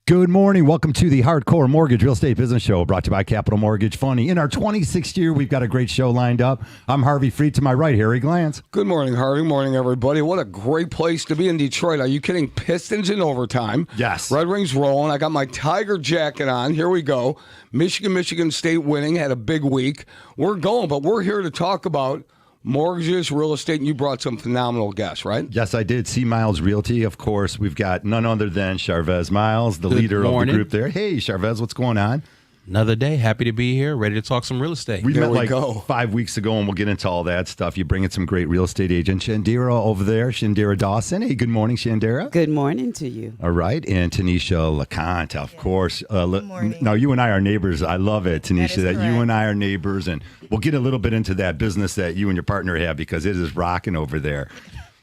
Good morning. Welcome to the Hardcore Mortgage Real Estate Business Show, brought to you by Capital Mortgage Funding. In our 26th year, we've got a great show lined up. I'm Harvey Freed. To my right, Harry Glantz. Good morning, Harvey. Morning, everybody. What a great place to be in Detroit. Are you kidding? Pistons in overtime. Yes. Red Wings rolling. I got my Tiger jacket on. Here we go. Michigan State winning. Had a big week. We're going, but we're here to talk about mortgages, real estate, and you brought some phenomenal guests, right? Yes, I did. C Miles Realty, of course. We've got none other than Charvez Miles, the leader of the group there. Hey, Charvez, what's going on? Another day. Happy to be here. Ready to talk some real estate. We met 5 weeks ago, and we'll get into all that stuff. You bring in some great real estate agents. Shandera over there, Shandera Dawnson. Hey, good morning, Shandera. Good morning to you. All right. And Tanisha Leconte, of course. Good morning. Now, you and I are neighbors. I love it, Tanisha, that correct. you and I are neighbors. And we'll get a little bit into that business that you and your partner have because it is rocking over there.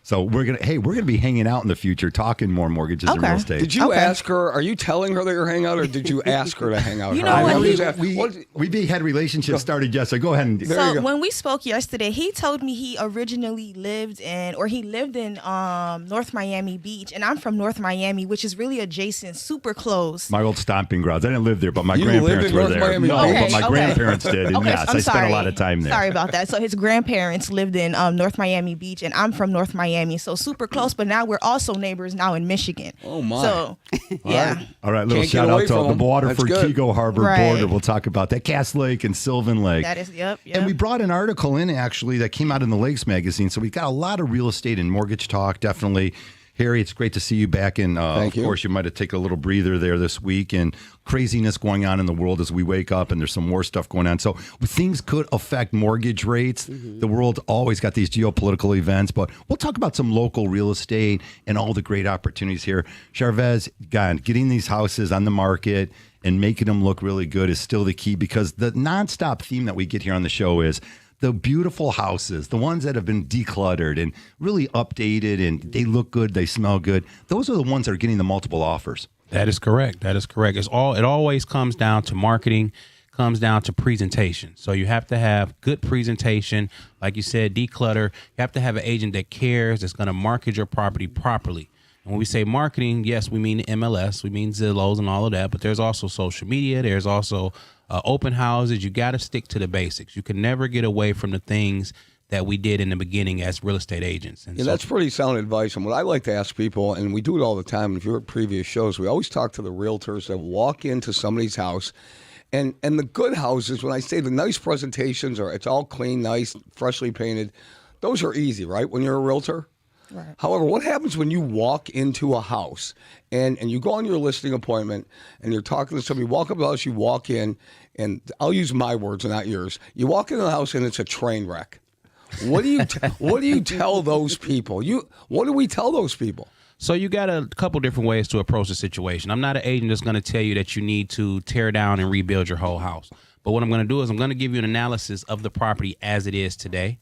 So we're gonna be hanging out in the future, talking more mortgages and real estate. Did you ask her? Are you telling her that you're hanging out, or did you ask her to hang out? You know what? We had relationships started yesterday. Go ahead and So when we spoke yesterday, he told me he originally lived in North Miami Beach, and I'm from North Miami, which is really adjacent, super close. my old stomping grounds. I didn't live there, but my You grandparents lived in were North there. Miami No, Beach. but my grandparents did. And yes, I'm I spent sorry. a lot of time there. Sorry about that. So his grandparents lived in North Miami Beach, and I'm from North Miami, so super close. But now we're also neighbors now in Michigan. Oh my! So yeah. All right, little Can't get shout away out to from the 'em. Waterford That's good. Kego Harbor Right. border. We'll talk about that. Cass Lake and Sylvan Lake. That is, yep. And we brought an article in, actually, that came out in the Lakes magazine. So we've got a lot of real estate and mortgage talk, definitely. Harry, it's great to see you back in. Thank you. Of course, you might have taken a little breather there this week, and craziness going on in the world as we wake up, and there's some more stuff going on. So things could affect mortgage rates. The world always got these geopolitical events, but we'll talk about some local real estate and all the great opportunities here. Charvez, God, getting these houses on the market and making them look really good is still the key, because the nonstop theme that we get here on the show is the beautiful houses, the ones that have been decluttered and really updated, and they look good, they smell good. Those are the ones that are getting the multiple offers. That is correct. That is correct. It always comes down to marketing, comes down to presentation. So you have to have good presentation. Like you said, declutter. You have to have an agent that cares, that's going to market your property properly. And when we say marketing, yes, we mean the MLS, we mean Zillows and all of that, but there's also social media. There's also open houses. You got to stick to the basics. You can never get away from the things that we did in the beginning as real estate agents. And Yeah, that's pretty sound advice. And what I like to ask people, and we do it all the time, if you're at previous shows, we always talk to the realtors that walk into somebody's house. And the good houses, when I say the nice presentations, or it's all clean, nice, freshly painted, those are easy, right, when you're a realtor? Right. However, what happens when you walk into a house and you go on your listing appointment and you're talking to somebody, you walk up to the house, you walk in, and I'll use my words and not yours. You walk into the house and it's a train wreck. What do you tell those people? What do we tell those people? So you got a couple different ways to approach the situation. I'm not an agent that's going to tell you that you need to tear down and rebuild your whole house. But what I'm going to do is I'm going to give you an analysis of the property as it is today.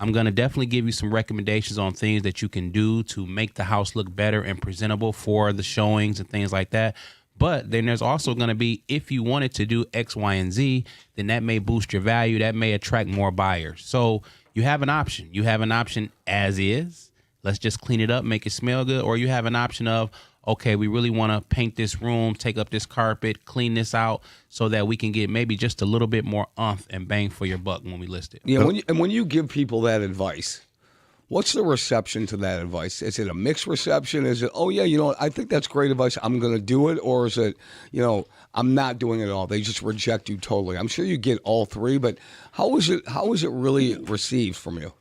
I'm going to definitely give you some recommendations on things that you can do to make the house look better and presentable for the showings and things like that. But then there's also going to be, if you wanted to do X, Y, and Z, then that may boost your value. That may attract more buyers. So you have an option. You have an option as is. Let's just clean it up, make it smell good. Or you have an option of, okay, we really want to paint this room, take up this carpet, clean this out so that we can get maybe just a little bit more oomph and bang for your buck when we list it. Yeah, when you give people that advice, what's the reception to that advice? Is it a mixed reception? Is it, oh, yeah, I think that's great advice, I'm going to do it? Or is it, I'm not doing it at all, they just reject you totally? I'm sure you get all three, but how is it really received from you?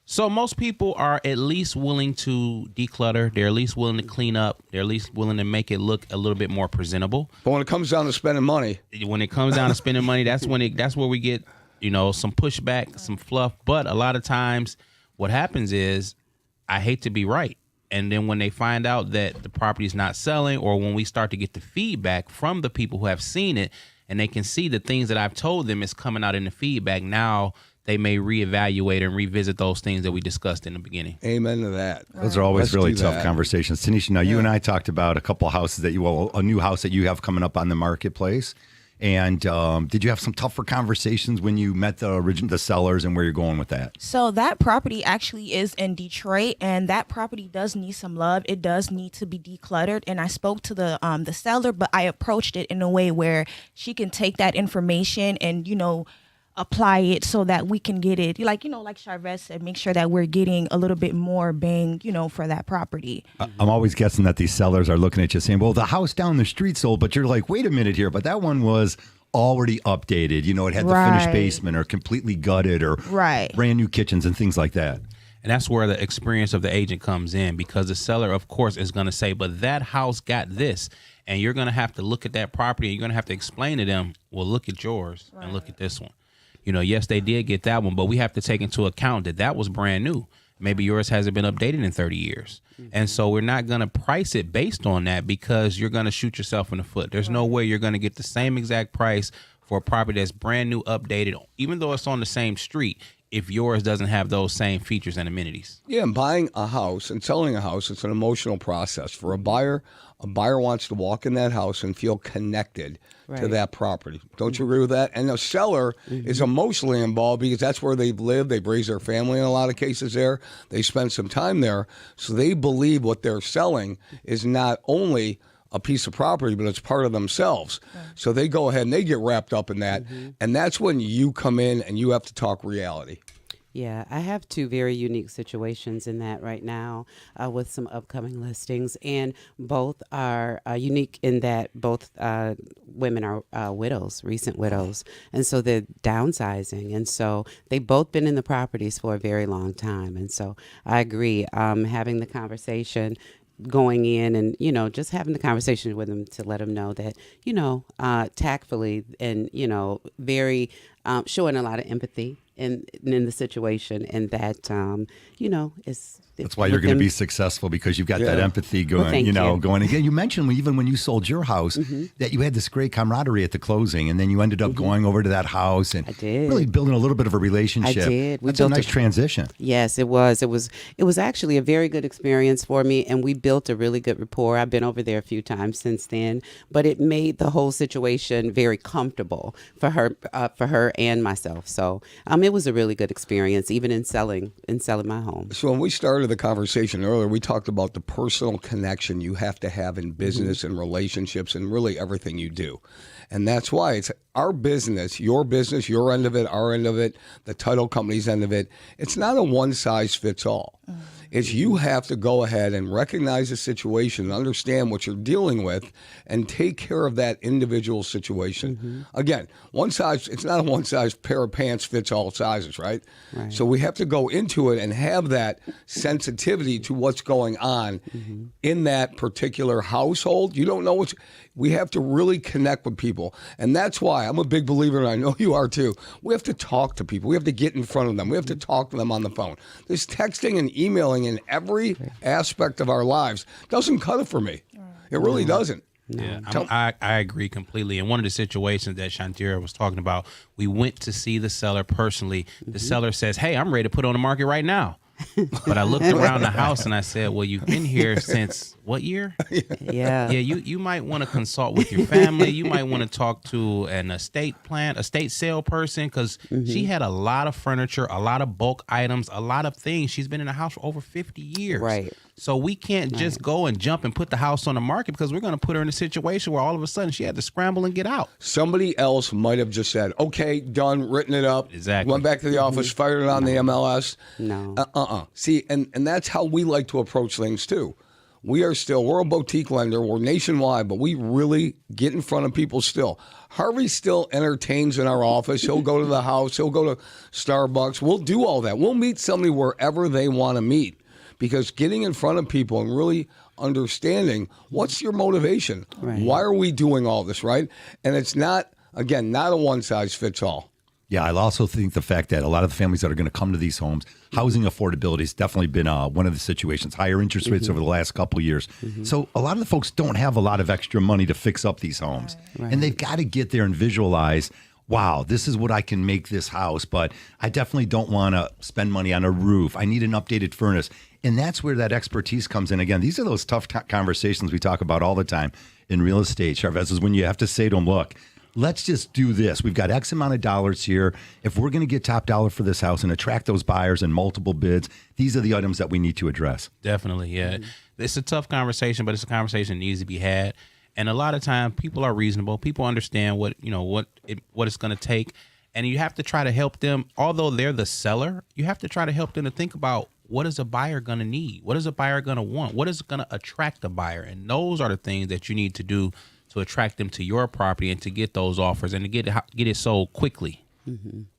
So most people are at least willing to declutter. They're at least willing to clean up. They're at least willing to make it look a little bit more presentable. But when it comes down to spending money, that's where we get, some pushback, some fluff. But a lot of times what happens is, I hate to be right. And then when they find out that the property is not selling, or when we start to get the feedback from the people who have seen it, and they can see the things that I've told them is coming out in the feedback, now they may reevaluate and revisit those things that we discussed in the beginning. Amen to that. Those are always Let's really do tough that. conversations. Tanisha, now you and I talked about a couple houses a new house that you have coming up on the marketplace. And did you have some tougher conversations when you met the sellers, and where you're going with that? So that property actually is in Detroit, and that property does need some love. It does need to be decluttered. And I spoke to the seller, but I approached it in a way where she can take that information and, apply it so that we can get it, like Charvez said, make sure that we're getting a little bit more bang, for that property. I'm always guessing that these sellers are looking at you saying, well, the house down the street sold, but you're like, wait a minute here, but that one was already updated. It had the finished basement or completely gutted or brand new kitchens and things like that. And that's where the experience of the agent comes in, because the seller, of course, is going to say, but that house got this. And you're going to have to look at that property, and you're going to have to explain to them, well, look at yours and look at this one. Yes, they did get that one, but we have to take into account that was brand new. Maybe yours hasn't been updated in 30 years. And so we're not going to price it based on that, because you're going to shoot yourself in the foot. There's no way you're going to get the same exact price for a property that's brand new, updated, even though it's on the same street, if yours doesn't have those same features and amenities. Yeah, and buying a house and selling a house, it's an emotional process. For a buyer wants to walk in that house and feel connected to that property. Don't you agree with that? And the seller is emotionally involved, because that's where they've lived. They've raised their family in a lot of cases there. They spend some time there. So they believe what they're selling is not only a piece of property, but it's part of themselves. So they go ahead and they get wrapped up in that. And that's when you come in and you have to talk reality. Yeah, I have two very unique situations in that right now with some upcoming listings, and both are unique in that both women are widows, recent widows, and so they're downsizing, and so they've both been in the properties for a very long time, and so I agree, having the conversation, going in and, just having the conversation with them to let them know that, tactfully and, very showing a lot of empathy in the situation, and that, that's why you're going to be successful, because you've got that empathy going, going again. You mentioned even when you sold your house that you had this great camaraderie at the closing, and then you ended up going over to that house and really building a little bit of a relationship. I did. That's a nice transition. Yes, it was. It was actually a very good experience for me, and we built a really good rapport. I've been over there a few times since then, but it made the whole situation very comfortable for her and myself. So it was a really good experience, even in selling my home. So when we started the conversation earlier, we talked about the personal connection you have to have in business and relationships and really everything you do. And that's why it's our business, your end of it, our end of it, the title company's end of it. It's not a one size fits all. Is you have to go ahead and recognize the situation, understand what you're dealing with, and take care of that individual situation. Again, it's not a one size pair of pants fits all sizes, right? So we have to go into it and have that sensitivity to what's going on in that particular household. You don't know we have to really connect with people. And that's why I'm a big believer, and I know you are too. We have to talk to people. We have to get in front of them. We have to talk to them on the phone. This texting and emailing in every aspect of our lives doesn't cut it for me. It really doesn't. Yeah, I agree completely. In one of the situations that Shandera was talking about, we went to see the seller personally. The seller says, hey, I'm ready to put on the market right now. But I looked around the house and I said, well, you've been here since what year? Yeah. You might want to consult with your family. You might want to talk to an estate sale person, because she had a lot of furniture, a lot of bulk items, a lot of things. She's been in the house for over 50 years. Right. So we can't just go and jump and put the house on the market, because we're going to put her in a situation where all of a sudden she had to scramble and get out. Somebody else might have just said, okay, done, written it up. Exactly. Went back to the office, fired it on the MLS. No. See, and that's how we like to approach things too. We're a boutique lender. We're nationwide, but we really get in front of people still. Harvey still entertains in our office. He'll go to the house. He'll go to Starbucks. We'll do all that. We'll meet somebody wherever they want to meet, because getting in front of people and really understanding what's your motivation. Right. Why are we doing all this, right? And it's not a one size fits all. Yeah, I also think the fact that a lot of the families that are going to come to these homes, housing affordability has definitely been one of the situations. Higher interest rates over the last couple of years. So a lot of the folks don't have a lot of extra money to fix up these homes. Right. And they've got to get there and visualize, wow, this is what I can make this house, but I definitely don't want to spend money on a roof. I need an updated furnace. And that's where that expertise comes in. Again, these are those tough conversations we talk about all the time in real estate. Charvez, is when you have to say to them, look, let's just do this. We've got X amount of dollars here. If we're going to get top dollar for this house and attract those buyers and multiple bids, these are the items that we need to address. Definitely, yeah. It's a tough conversation, but it's a conversation that needs to be had. And a lot of time, people are reasonable. People understand what it's going to take, and you have to try to help them. Although they're the seller, you have to try to help them to think about, what is a buyer going to need? What is a buyer going to want? What is going to attract a buyer? And those are the things that you need to do to attract them to your property and to get those offers and to get it sold quickly.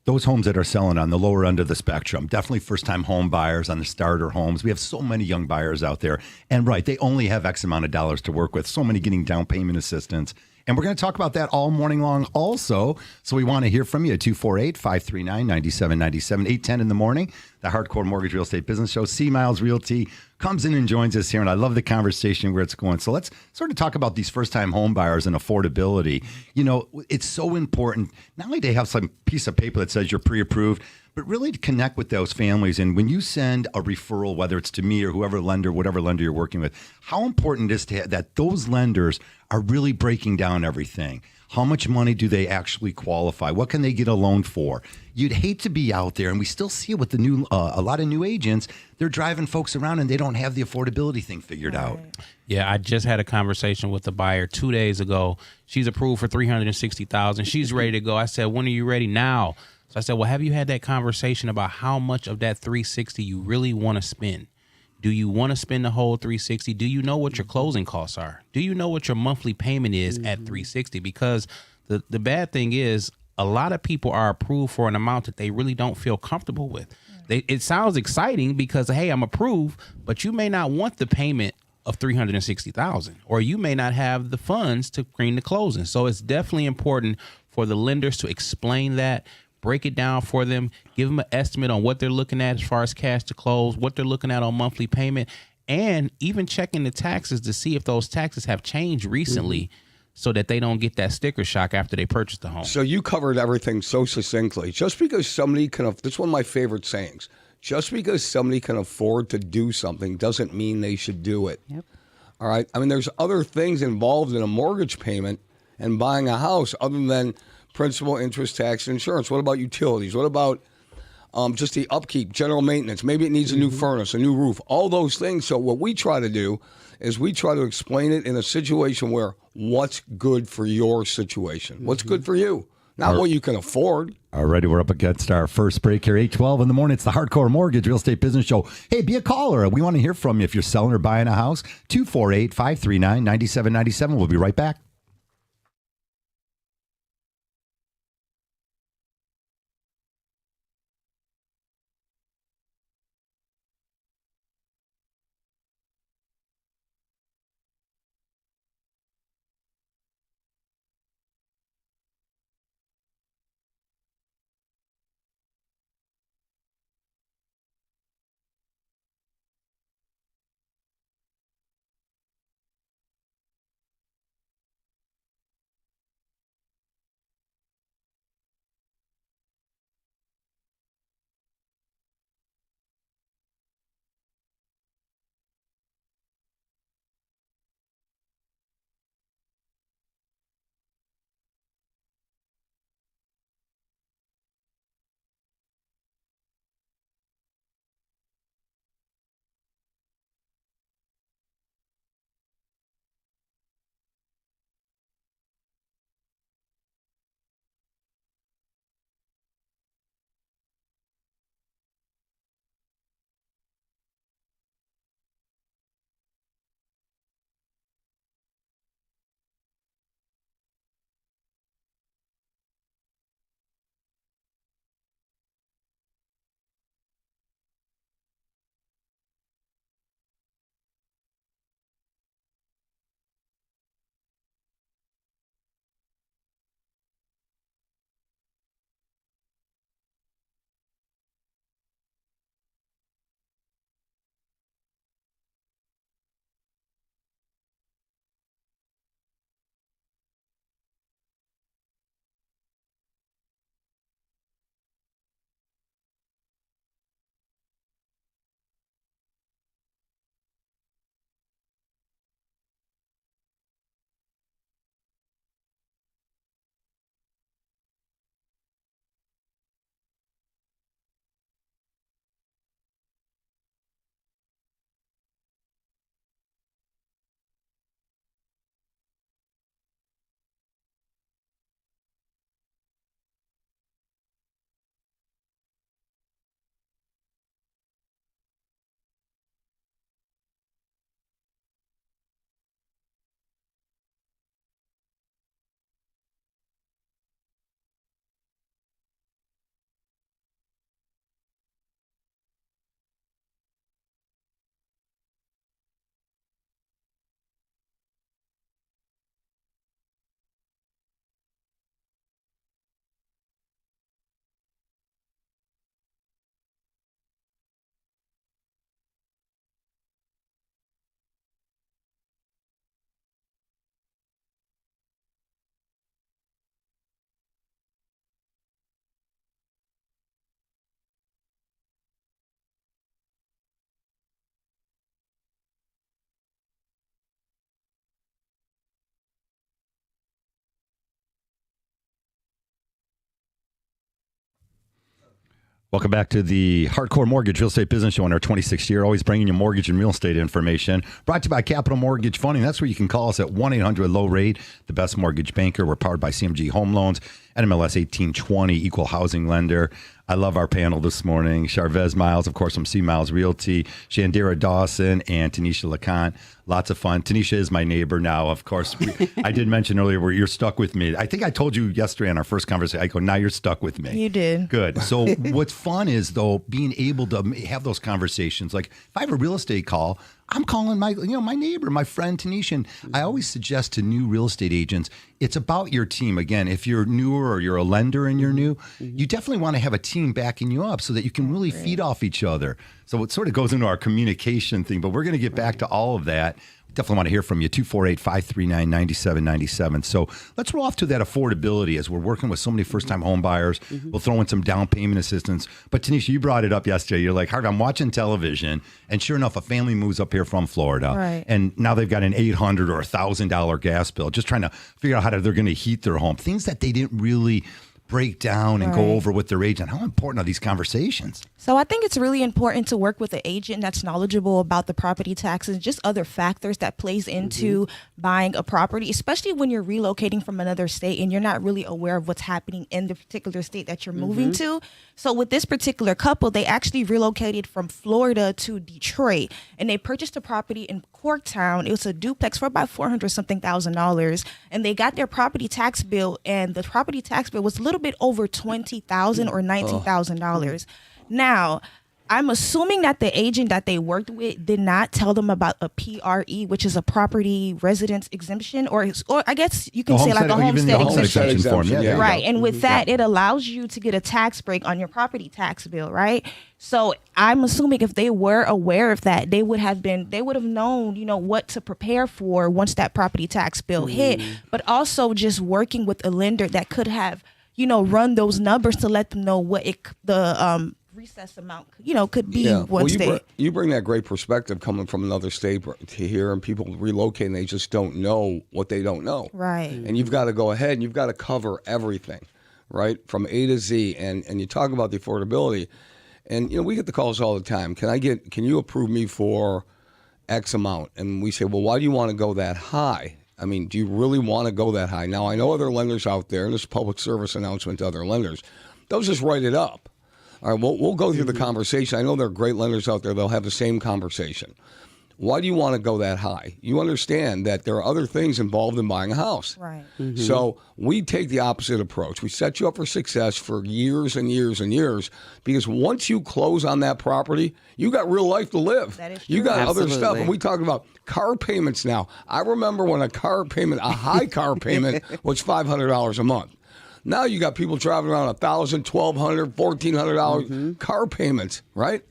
Those homes that are selling on the lower end of the spectrum, definitely first-time home buyers on the starter homes. We have so many young buyers out there. And right, they only have X amount of dollars to work with. So many getting down payment assistance. And we're going to talk about that all morning long also. So we want to hear from you at 248-539-9797, 810 in the morning. The Hardcore Mortgage Real Estate Business Show. C Miles Realty comes in and joins us here. And I love the conversation where it's going. So let's sort of talk about these first-time home buyers and affordability. You know, it's so important. Not only do they have some piece of paper that says you're pre-approved, but really to connect with those families. And when you send a referral, whether it's to me or whatever lender you're working with, how important it is that those lenders are really breaking down everything. How much money do they actually qualify? What can they get a loan for? You'd hate to be out there, and we still see it with the new, a lot of new agents. They're driving folks around, and they don't have the affordability thing figured out. Yeah, I just had a conversation with a buyer 2 days ago. She's approved for $360,000. She's ready to go. I said, "When are you ready?" "Now." So I said, "Well, have you had that conversation about how much of that $360 you really want to spend? Do you want to spend the whole $360? Do you know what your closing costs are? Do you know what your monthly payment is at $360? Because the bad thing is, a lot of people are approved for an amount that they really don't feel comfortable with. It sounds exciting because, hey, I'm approved, but you may not want the payment of $360,000, or you may not have the funds to bring the closing. So it's definitely important for the lenders to explain that, break it down for them, give them an estimate on what they're looking at as far as cash to close, what they're looking at on monthly payment, and even checking the taxes to see if those taxes have changed recently so that they don't get that sticker shock after they purchase the home." So you covered everything so succinctly. Just because somebody this is one of my favorite sayings, just because somebody can afford to do something doesn't mean they should do it. Yep. All right? I mean, there's other things involved in a mortgage payment and buying a house other than principal, interest, tax, and insurance. What about utilities? What about just the upkeep, general maintenance? Maybe it needs a new furnace, a new roof, all those things. So what we try to do is we try to explain it in a situation where what's good for your situation, what's good for you, not what you can afford. All righty, we're up against our first break here, 8:12 in the morning. It's the Hardcore Mortgage Real Estate Business Show. Hey, be a caller. We want to hear from you if you're selling or buying a house. 248-539-9797. We'll be right back. Welcome back to the Hardcore Mortgage Real Estate Business Show in our 26th year. Always bringing you mortgage and real estate information. Brought to you by Capital Mortgage Funding. That's where you can call us at 1-800-LOW-RATE, the best mortgage banker. We're powered by CMG Home Loans, NMLS 1820, equal housing lender. I love our panel this morning. Charvez Miles, of course, from C Miles Realty, Shandera Dawnson, and Tanisha Leconte. Lots of fun. Tanisha is my neighbor now, of course. I did mention earlier where you're stuck with me. I think I told you yesterday on our first conversation, I go, now you're stuck with me. You did. Good. So what's fun is, though, being able to have those conversations. Like if I have a real estate call, I'm calling my neighbor, my friend Tanisha. And I always suggest to new real estate agents, it's about your team. Again, if you're newer or you're a lender and you're new, you definitely want to have a team backing you up so that you can really feed off each other. So it sort of goes into our communication thing, but we're going to get back to all of that. Definitely want to hear from you, 248-539-9797. So let's roll off to that affordability as we're working with so many first-time home buyers. We'll throw in some down payment assistance. But Tanisha, you brought it up yesterday. You're like, Harvey, I'm watching television, and sure enough, a family moves up here from Florida. Right. And now they've got an $800 or $1,000 gas bill, just trying to figure out how they're going to heat their home. Things that they didn't really break down and go over with their agent. How important are these conversations? So I think it's really important to work with an agent that's knowledgeable about the property taxes, just other factors that plays into buying a property, especially when you're relocating from another state and you're not really aware of what's happening in the particular state that you're moving to. So with this particular couple, they actually relocated from Florida to Detroit, and they purchased a property in Corktown. It was a duplex for about $400-something thousand, and they got their property tax bill, and the property tax bill was a little bit over $20,000 or $19,000. Now, I'm assuming that the agent that they worked with did not tell them about a PRE, which is a property residence exemption, or I guess you can say like a homestead exemption. Form. Yeah, Right. And with that, it allows you to get a tax break on your property tax bill, right? So I'm assuming if they were aware of that, they would have known, what to prepare for once that property tax bill hit, but also just working with a lender that could have, run those numbers to let them know what the recess amount, could be once you bring that great perspective coming from another state to here, and people relocate and they just don't know what they don't know. Right. And you've got to go ahead and you've got to cover everything, right, from A to Z. And you talk about the affordability, and we get the calls all the time. Can you approve me for X amount? And we say, well, why do you want to go that high? I mean, do you really want to go that high? Now, I know other lenders out there, and this is a public service announcement to other lenders, they'll just write it up. All right, we'll go through the conversation. I know there are great lenders out there. They'll have the same conversation. Why do you want to go that high? You understand that there are other things involved in buying a house. Right. So we take the opposite approach. We set you up for success for years and years and years, because once you close on that property, you got real life to live. That is true. You got Absolutely. other stuff. And we talk about car payments now. I remember when a high car payment was $500 a month. Now you got people driving around $1,000, $1,200, $1,400 car payments, right?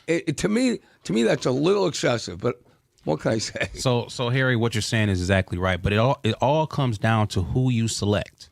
To me, that's a little excessive. But what can I say? So Harry, what you're saying is exactly right. But it all comes down to who you select.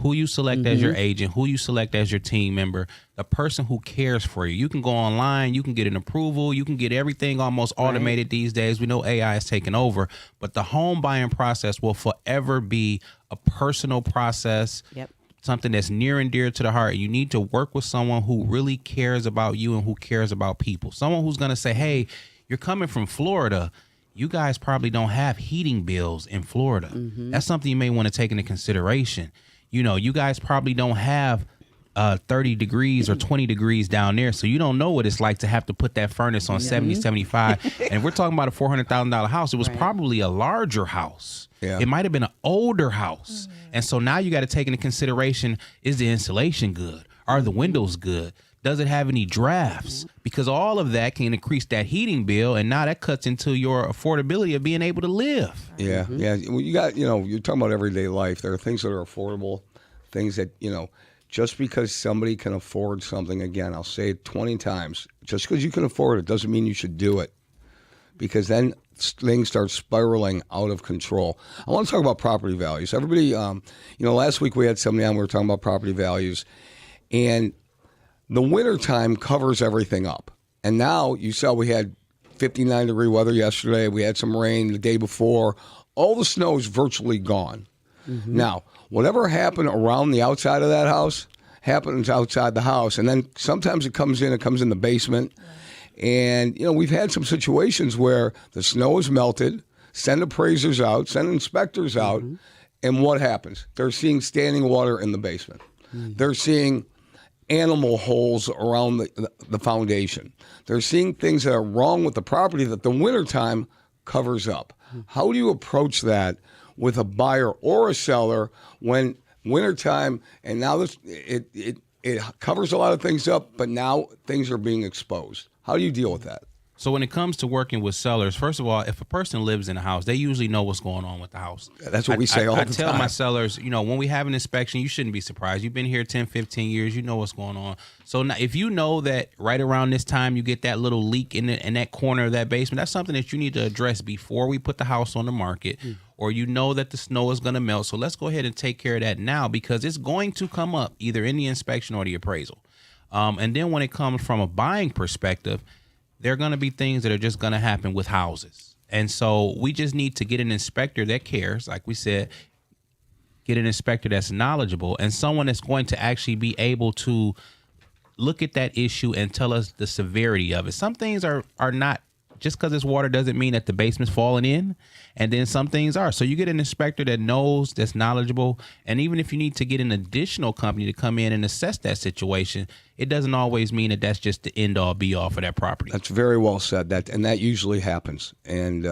Who you select as your agent, who you select as your team member, the person who cares for you. You can go online, you can get an approval, you can get everything almost automated these days. We know AI is taking over, but the home buying process will forever be a personal process. Yep. Something that's near and dear to the heart. You need to work with someone who really cares about you and who cares about people. Someone who's going to say, hey, you're coming from Florida. You guys probably don't have heating bills in Florida. That's something you may want to take into consideration. You guys probably don't have 30 degrees or 20 degrees down there, so you don't know what it's like to have to put that furnace on 70, 75. And if we're talking about a $400,000 house, it was probably a larger house. Yeah. It might have been an older house. And so now you got to take into consideration, is the insulation good? Are the windows good? Does it have any drafts? Because all of that can increase that heating bill, and now that cuts into your affordability of being able to live. Yeah, yeah. Well, you got, you're talking about everyday life. There are things that are affordable, things that, just because somebody can afford something, again, I'll say it 20 times, just because you can afford it doesn't mean you should do it, because then things start spiraling out of control. I want to talk about property values. Everybody, last week we had somebody on, we were talking about property values, and the wintertime covers everything up. And now you saw we had 59-degree weather yesterday. We had some rain the day before. All the snow is virtually gone. Now, whatever happened around the outside of that house, happens outside the house, and then sometimes it comes in the basement. And, we've had some situations where the snow is melted, send appraisers out, send inspectors out, and what happens? They're seeing standing water in the basement. They're seeing animal holes around the foundation. They're seeing things that are wrong with the property that the wintertime covers up. How do you approach that with a buyer or a seller when wintertime, and now it covers a lot of things up, but now things are being exposed? How do you deal with that? So when it comes to working with sellers, first of all, if a person lives in a house, they usually know what's going on with the house. That's what we say all the time. I tell my sellers, when we have an inspection, you shouldn't be surprised. You've been here 10, 15 years. You know what's going on. So now, if you know that right around this time you get that little leak in that corner of that basement, that's something that you need to address before we put the house on the market, or you know that the snow is going to melt. So let's go ahead and take care of that now, because it's going to come up either in the inspection or the appraisal. And then when it comes from a buying perspective, there are going to be things that are just going to happen with houses. And so we just need to get an inspector that cares, like we said, get an inspector that's knowledgeable and someone that's going to actually be able to look at that issue and tell us the severity of it. Some things are not, just because it's water doesn't mean that the basement's falling in, and then some things are. So you get an inspector that knows, that's knowledgeable, and even if you need to get an additional company to come in and assess that situation, it doesn't always mean that that's just the end-all, be-all for that property. That's very well said, and that usually happens. And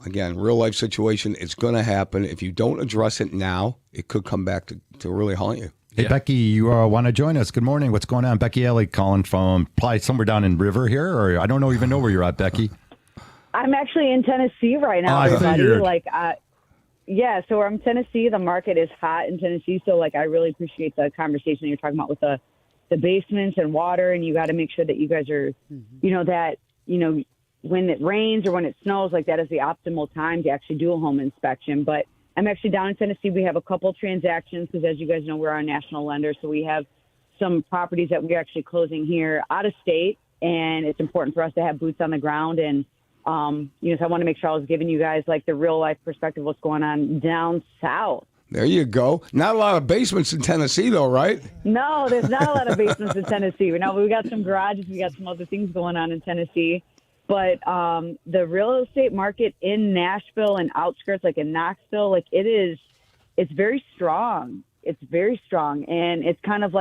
again, real-life situation, it's going to happen. If you don't address it now, it could come back to really haunt you. Hey, Becky, you want to join us? Good morning. What's going on? Becky Alley calling from probably somewhere down in River here, or I don't even know where you're at, Becky. I'm actually in Tennessee right now, everybody. So I'm in Tennessee. The market is hot in Tennessee, so I really appreciate the conversation you're talking about with the basements and water, and you got to make sure that you guys are, when it rains or when it snows, that is the optimal time to actually do a home inspection. But I'm actually down in Tennessee. We have a couple transactions because, as you guys know, we're a national lender. So we have some properties that we're actually closing here out of state, and it's important for us to have boots on the ground. And, so I want to make sure I was giving you guys the real life perspective of what's going on down south. There you go. Not a lot of basements in Tennessee, though, right? No, there's not a lot of basements in Tennessee. We got some garages. We got some other things going on in Tennessee. But the real estate market in Nashville and outskirts, in Knoxville, it's very strong. It's very strong. And it's kind of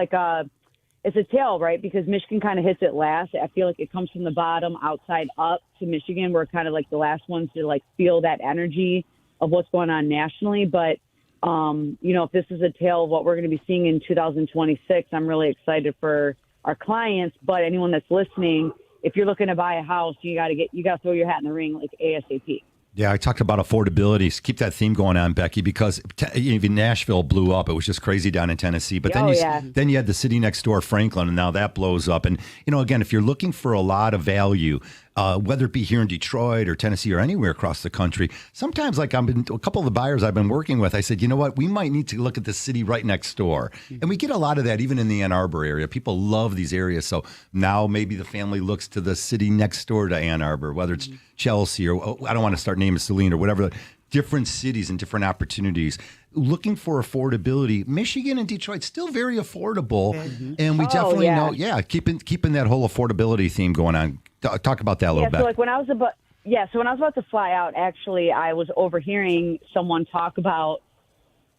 it's a tail, right? Because Michigan kind of hits it last. I feel like it comes from the bottom outside up to Michigan. We're kind of the last ones to feel that energy of what's going on nationally. But, if this is a tale of what we're going to be seeing in 2026, I'm really excited for our clients. But anyone that's listening, if you're looking to buy a house, you got to throw your hat in the ring ASAP. Yeah, I talked about affordability. Keep that theme going on, Becky, because even Nashville blew up. It was just crazy down in Tennessee. But then you had the city next door, Franklin, and now that blows up. And, again, if you're looking for a lot of value, whether it be here in Detroit or Tennessee or anywhere across the country, sometimes a couple of the buyers I've been working with, I said, you know what, we might need to look at the city right next door. And we get a lot of that even in the Ann Arbor area. People love these areas. So now maybe the family looks to the city next door to Ann Arbor, whether it's Chelsea or I don't want to start naming Saline or whatever, different cities and different opportunities. Looking for affordability, Michigan and Detroit still very affordable, and we definitely know, keeping that whole affordability theme going on. Talk about that a little bit. So when I was about to fly out, actually, I was overhearing someone talk about,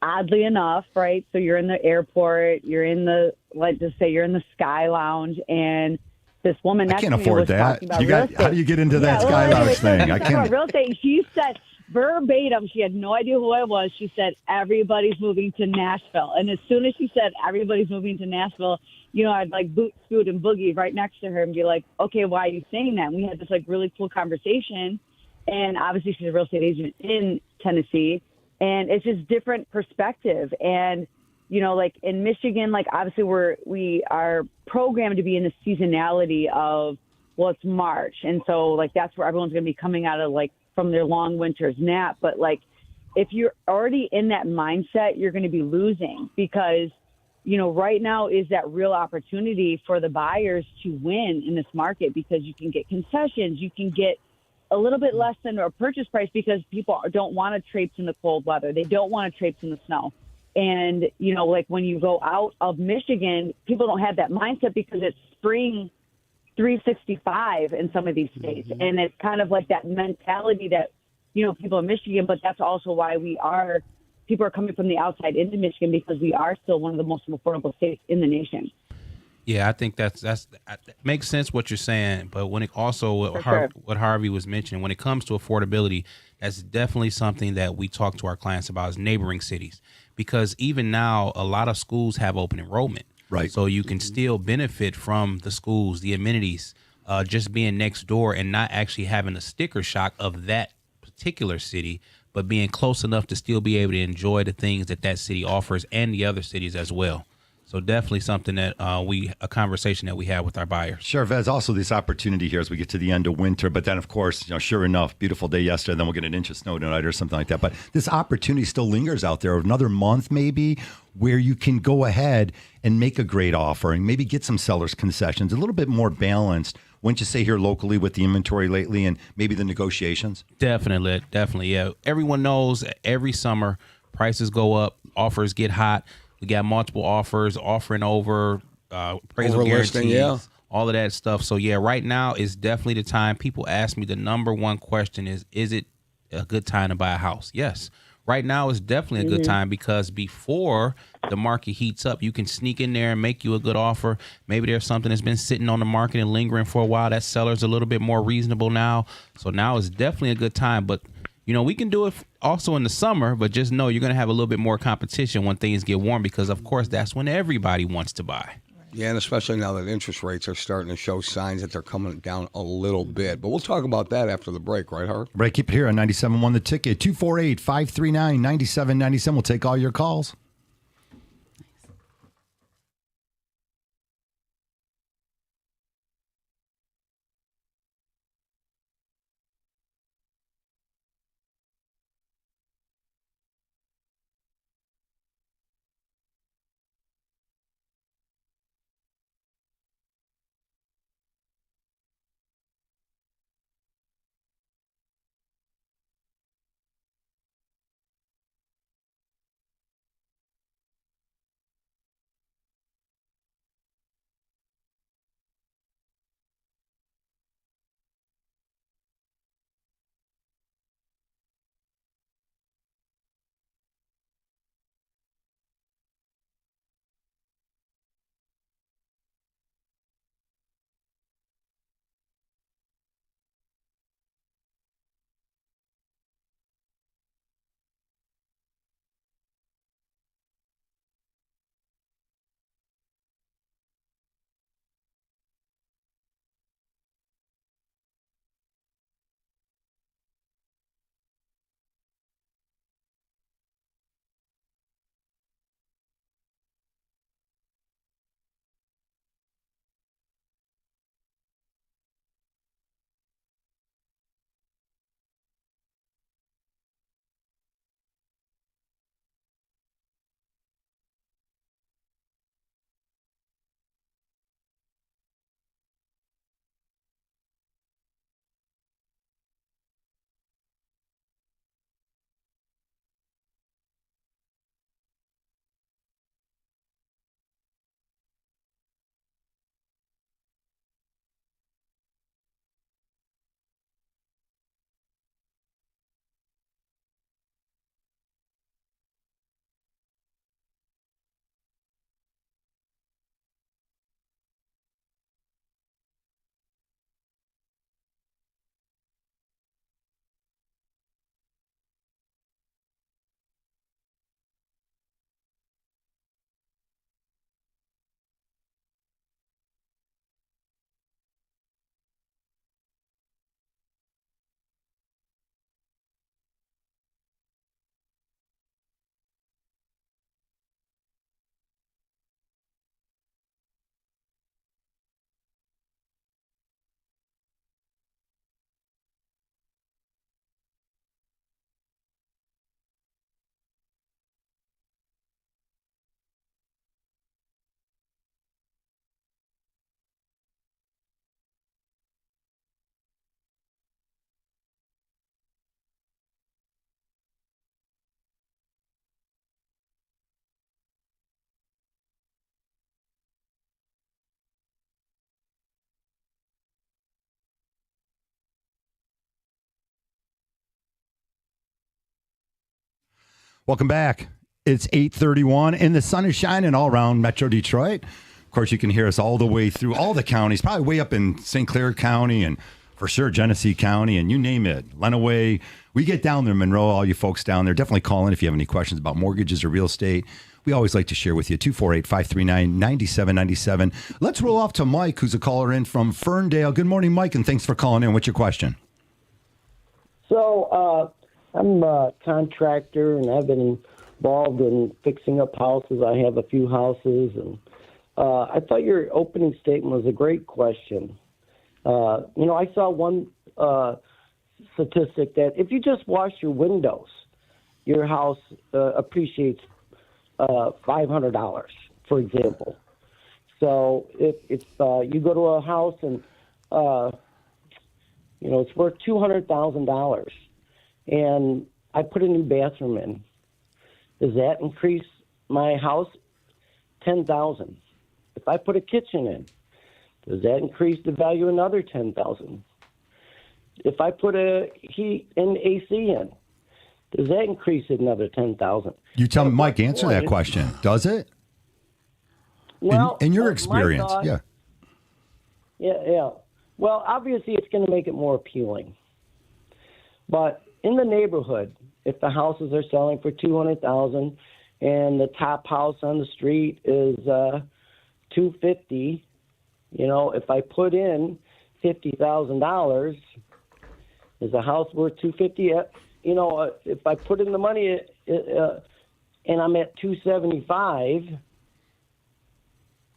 oddly enough, right? So you're in the airport, you're in the you're in the Sky Lounge, and this woman next to me was talking about real estate. How do you get into that Sky Lounge thing? I can't. Real estate. She said verbatim, she had no idea who I was. She said, everybody's moving to Nashville. And as soon as she said everybody's moving to Nashville, I'd boot, scoot, and boogie right next to her and be like, okay, why are you saying that? And we had this really cool conversation. And obviously she's a real estate agent in Tennessee. And it's just different perspective. And, in Michigan, obviously we are programmed to be in the seasonality of, it's March. And so that's where everyone's going to be coming out of from their long winter's nap. But if you're already in that mindset, you're going to be losing because, right now is that real opportunity for the buyers to win in this market because you can get concessions. You can get a little bit less than a purchase price because people don't want to traipse in the cold weather. They don't want to traipse in the snow. And, like when you go out of Michigan, people don't have that mindset because it's spring 365 in some of these states. And it's kind of like that mentality that, people in Michigan, but that's also why people are coming from the outside into Michigan because we are still one of the most affordable states in the nation. Yeah, I think that makes sense what you're saying, but when it also what Harvey was mentioning, when it comes to affordability, that's definitely something that we talk to our clients about is neighboring cities, because even now a lot of schools have open enrollment, Right? So you can still benefit from the schools, the amenities, just being next door and not actually having a sticker shock of that particular city, but being close enough to still be able to enjoy the things that city offers and the other cities as well. So definitely something that a conversation that we have with our buyers. Charvez, also this opportunity here as we get to the end of winter, but then of course, sure enough, beautiful day yesterday, then we'll get an inch of snow tonight or something like that. But this opportunity still lingers out there, another month maybe, where you can go ahead and make a great offer and maybe get some sellers concessions, a little bit more balanced. Wouldn't you say here locally with the inventory lately and maybe the negotiations? Definitely, yeah. Everyone knows every summer prices go up, offers get hot. We got multiple offers, offering over, appraisal guarantees, yeah. all of that stuff. So yeah, right now is definitely the time. People ask me the number one question is it a good time to buy a house? Yes. Right now is definitely a good time because before the market heats up, you can sneak in there and make you a good offer. Maybe there's something that's been sitting on the market and lingering for a while. That seller's a little bit more reasonable now. So now is definitely a good time. But, we can do it also in the summer, but just know you're going to have a little bit more competition when things get warm because, of course, that's when everybody wants to buy. Yeah, and especially now that interest rates are starting to show signs that they're coming down a little bit. But we'll talk about that after the break, right, Hart? Right, keep it here on 97.1 The Ticket, 248-539-9797. We'll take all your calls. Welcome back. It's 8:31 and the sun is shining all around Metro Detroit. Of course, you can hear us all the way through all the counties, probably way up in St. Clair County and for sure Genesee County and you name it, Lenawee. We get down there, Monroe, all you folks down there. Definitely call in if you have any questions about mortgages or real estate. We always like to share with you, 248-539-9797. Let's roll off to Mike, who's a caller in from Ferndale. Good morning, Mike, and thanks for calling in. What's your question? So I'm a contractor, and I've been involved in fixing up houses. I have a few houses, and I thought your opening statement was a great question. I saw one statistic that if you just wash your windows, your house appreciates $500, for example. So if you go to a house and it's worth $200,000, and I put a new bathroom in, does that increase my house $10,000? If I put a kitchen in, does that increase the value another $10,000? If I put a heat and AC in, does that increase it another $10,000? You tell me, Mike, answer that question. Does it? Well, in your experience, thought, yeah. Yeah. Well, obviously, it's going to make it more appealing. But in the neighborhood, if the houses are selling for $200,000 and the top house on the street is $250,000, if I put in $50,000, is the house worth $250,000? If I put in the money and I'm at $275,000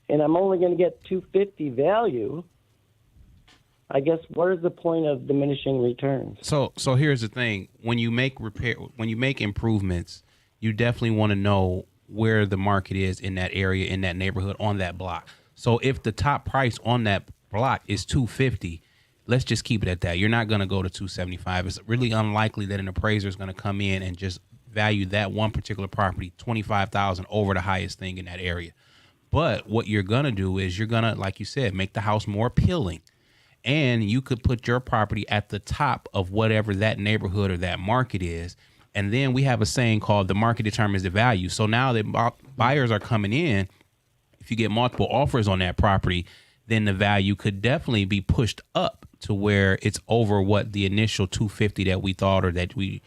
and I'm only going to get $250,000 value, I guess what is the point of diminishing returns? So here's the thing: when you make improvements, you definitely want to know where the market is in that area, in that neighborhood, on that block. So if the top price on that block is $250,000, let's just keep it at that. You're not going to go to $275,000. It's really unlikely that an appraiser is going to come in and just value that one particular property $25,000 over the highest thing in that area. But what you're going to do is you're going to, like you said, make the house more appealing. And you could put your property at the top of whatever that neighborhood or that market is. And then we have a saying called the market determines the value. So now that buyers are coming in, if you get multiple offers on that property, then the value could definitely be pushed up to where it's over what the initial $250,000 that we thought or that we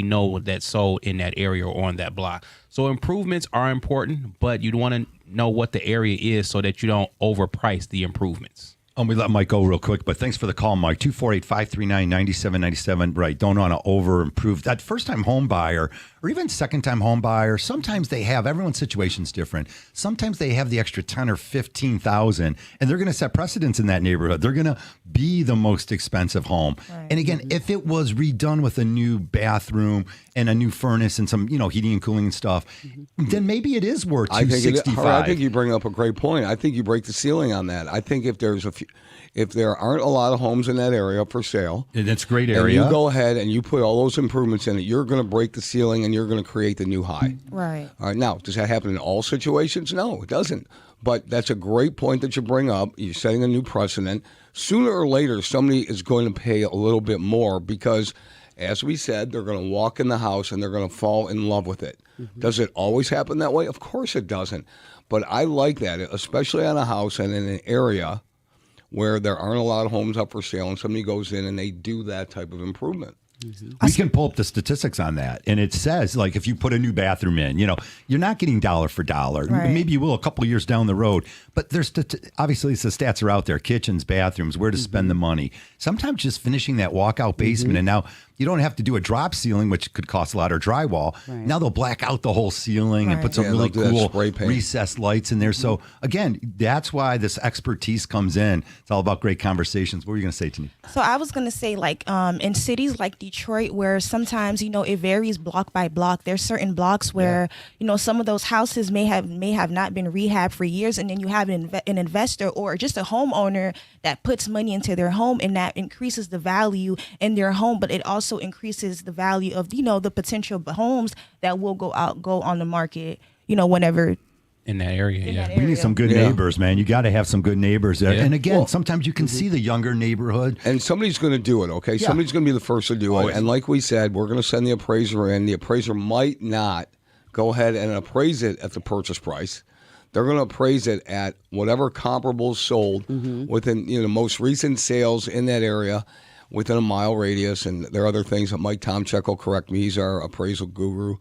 know that sold in that area or on that block. So improvements are important, but you'd want to know what the area is so that you don't overprice the improvements. We let Mike go real quick, but thanks for the call, Mike. 248-539-9797. Right, don't want to over-improve. That first-time home buyer or even second-time home buyer, sometimes they have, everyone's situation's different. Sometimes they have the extra $10,000 or $15,000, and they're going to set precedents in that neighborhood. They're going to be the most expensive home. Right. And again, if it was redone with a new bathroom and a new furnace and some, heating and cooling and stuff, then maybe it is worth $265,000. I think you bring up a great point. I think you break the ceiling on that. I think if there aren't a lot of homes in that area for sale, that's a great area. And you go ahead and you put all those improvements in it, you're going to break the ceiling and you're going to create the new high. Right. All right. Now, does that happen in all situations? No, it doesn't. But that's a great point that you bring up. You're setting a new precedent. Sooner or later, somebody is going to pay a little bit more because, as we said, they're going to walk in the house and they're going to fall in love with it. Mm-hmm. Does it always happen that way? Of course it doesn't. But I like that, especially on a house and in an area where there aren't a lot of homes up for sale and somebody goes in and they do that type of improvement. We can pull up the statistics on that. And it says, like, if you put a new bathroom in, you're not getting dollar for dollar. Right. Maybe you will a couple of years down the road. But there's obviously the stats are out there. Kitchens, bathrooms, where to spend the money. Sometimes just finishing that walkout basement. And now you don't have to do a drop ceiling, which could cost a lot, or drywall. Right. Now they'll black out the whole ceiling and put some really cool recessed lights in there. So, again, that's why this expertise comes in. It's all about great conversations. What were you going to say, Tanisha? So I was going to say, in cities like Detroit, where sometimes, it varies block by block. There's certain blocks where, some of those houses may have not been rehabbed for years. And then you have an investor or just a homeowner that puts money into their home, and that increases the value in their home. But it also increases the value of, the potential homes that will go on the market, whenever in that area. In Yeah. that We need some good Yeah. neighbors, man. You got to have some good neighbors there. Yeah. And again, Well- sometimes you can see the younger neighborhood. And somebody's going to do it, okay? Yeah. Somebody's going to be the first to do it. And like we said, we're going to send the appraiser in. The appraiser might not go ahead and appraise it at the purchase price. They're going to appraise it at whatever comparables sold within the most recent sales in that area within a mile radius. And there are other things that Mike Tomchek will correct me. He's our appraisal guru.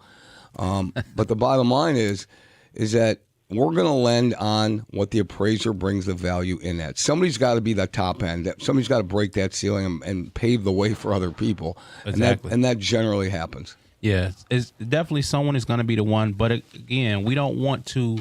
But the bottom line is that we're going to lend on what the appraiser brings the value in at. Somebody's got to be the top end. Somebody's got to break that ceiling and pave the way for other people. Exactly. And that generally happens. Yeah, it's definitely someone is going to be the one. But again, we don't want to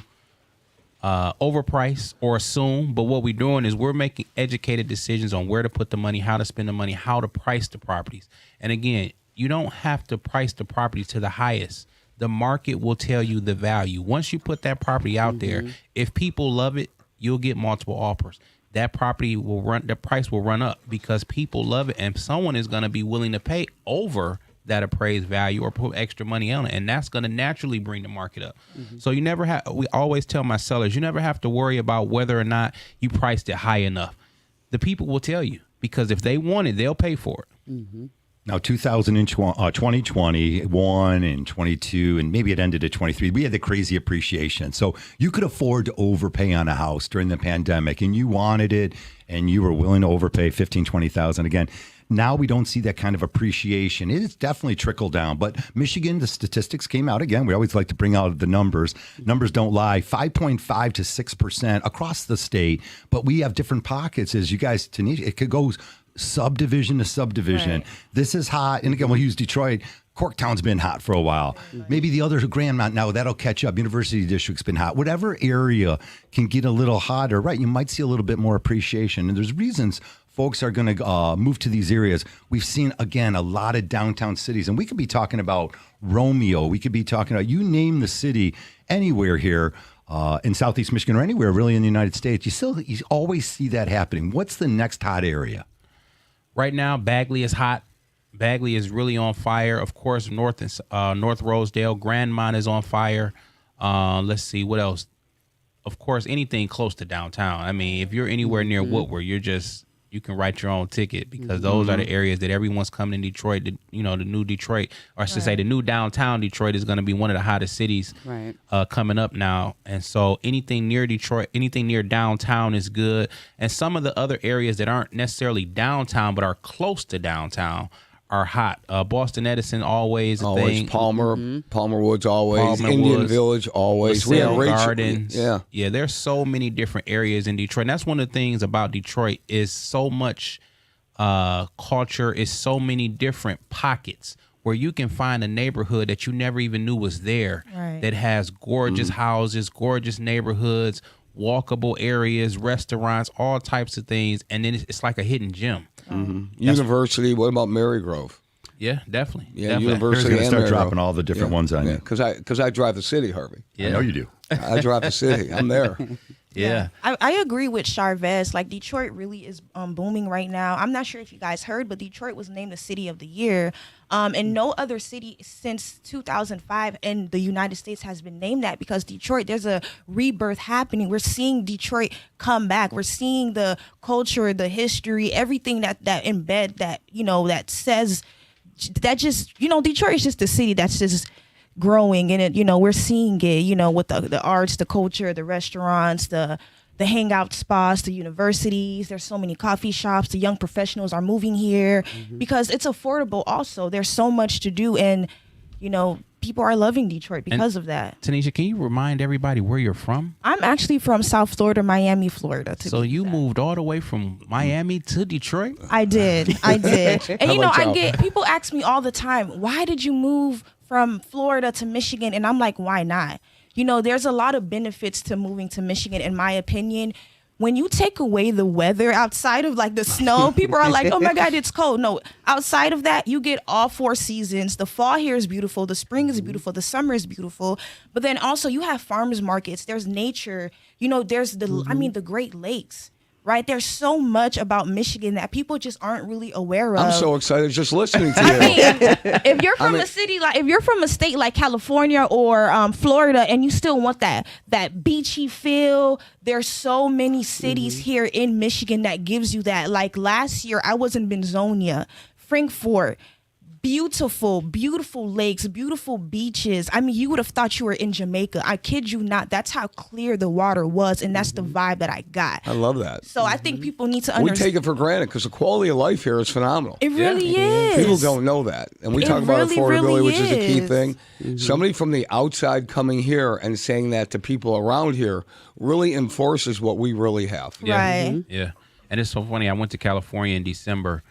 overprice or assume. But what we're doing is we're making educated decisions on where to put the money, how to spend the money, how to price the properties. And again, you don't have to price the property to the highest. The market will tell you the value. Once you put that property out there, if people love it, you'll get multiple offers. That property will run, the price will run up because people love it, and someone is going to be willing to pay over that appraised value or put extra money on it, and that's going to naturally bring the market up. So you never have. We always tell my sellers, you never have to worry about whether or not you priced it high enough. The people will tell you because if they want it, they'll pay for it. Now, 2021 and 22, and maybe it ended at 23, we had the crazy appreciation. So you could afford to overpay on a house during the pandemic, and you wanted it, and you were willing to overpay 15, 20,000 again. Now we don't see that kind of appreciation. It is definitely trickled down. But Michigan, the statistics came out again. We always like to bring out the numbers. Numbers don't lie. 5.5 to 6% across the state. But we have different pockets, as you guys, Tanisha, it could go subdivision to subdivision. Right. This is hot. And again, we'll use Detroit. Corktown's been hot for a while. Maybe the other Grandmont, now that'll catch up. University District's been hot. Whatever area can get a little hotter, right, you might see a little bit more appreciation. And there's reasons folks are going to move to these areas. We've seen, again, a lot of downtown cities. And we could be talking about Romeo. We could be talking about, you name the city anywhere here in Southeast Michigan or anywhere really in the United States. You always see that happening. What's the next hot area? Right now, Bagley is hot. Bagley is really on fire. Of course, North Rosedale, Grandmont is on fire. Let's see what else. Of course, anything close to downtown. I mean, if you're anywhere near Woodward, you can write your own ticket because those are the areas that everyone's coming in Detroit. The new Detroit, or I should say, the new downtown Detroit is going to be one of the hottest cities coming up now. And so anything near Detroit, anything near downtown is good. And some of the other areas that aren't necessarily downtown but are close to downtown are hot. Boston Edison always a thing. Palmer Woods always. Palmer Indian Woods, Village always. We have LaSalle Rachel- Gardens. Yeah. There's so many different areas in Detroit. And that's one of the things about Detroit is so much culture, is so many different pockets where you can find a neighborhood that you never even knew was there that has gorgeous houses, gorgeous neighborhoods, walkable areas, restaurants, all types of things. And then it's like a hidden gem. University. What about Marygrove? Yeah, definitely. Yeah, definitely. University Going to and start Marygrove. dropping all the different ones on you. Because I drive the city, Harvey. Yeah. I know you do. I drive the city. I'm there. Yeah. I agree with Charvez. Like, Detroit really is booming right now. I'm not sure if you guys heard, but Detroit was named the city of the year. And no other city since 2005 in the United States has been named that, because Detroit, there's a rebirth happening. We're seeing Detroit come back. We're seeing the culture, the history, everything that embed that, that says that just, Detroit is just a city that's just growing, and it, we're seeing it, with the arts, the culture, the restaurants, the hangout spots, the universities. There's so many coffee shops. The young professionals are moving here because it's affordable. Also, there's so much to do, and people are loving Detroit because of that. Tanisha, can you remind everybody where you're from? I'm actually from South Florida, Miami, Florida. So you moved all the way from Miami to Detroit? I did. And How about y'all? people ask me all the time, why did you move from Florida to Michigan? And I'm like, why not? There's a lot of benefits to moving to Michigan, in my opinion. When you take away the weather outside of like the snow, people are like, oh my God, it's cold. No, outside of that, you get all 4 seasons. The fall here is beautiful. The spring is beautiful. The summer is beautiful. But then also you have farmers markets. There's nature. There's the Great Lakes. right? There's so much about Michigan that people just aren't really aware of. I'm so excited just listening to you. I mean, if you're from a city like, if you're from a state like California or Florida, and you still want that beachy feel, there's so many cities here in Michigan that gives you that. Like last year, I was in Benzonia, Frankfort. Beautiful lakes, beautiful beaches. I mean, you would have thought you were in Jamaica. I kid you not. That's how clear the water was, and that's the vibe that I got. I love that. So I think people need to We understand. take it for granted because the quality of life here is phenomenal. It really is. People don't know that. And we It talk about really, affordability, really which is a key is. thing. Somebody from the outside coming here and saying that to people around here really enforces what we really have. Right. Yeah. And it's so funny. I went to California in December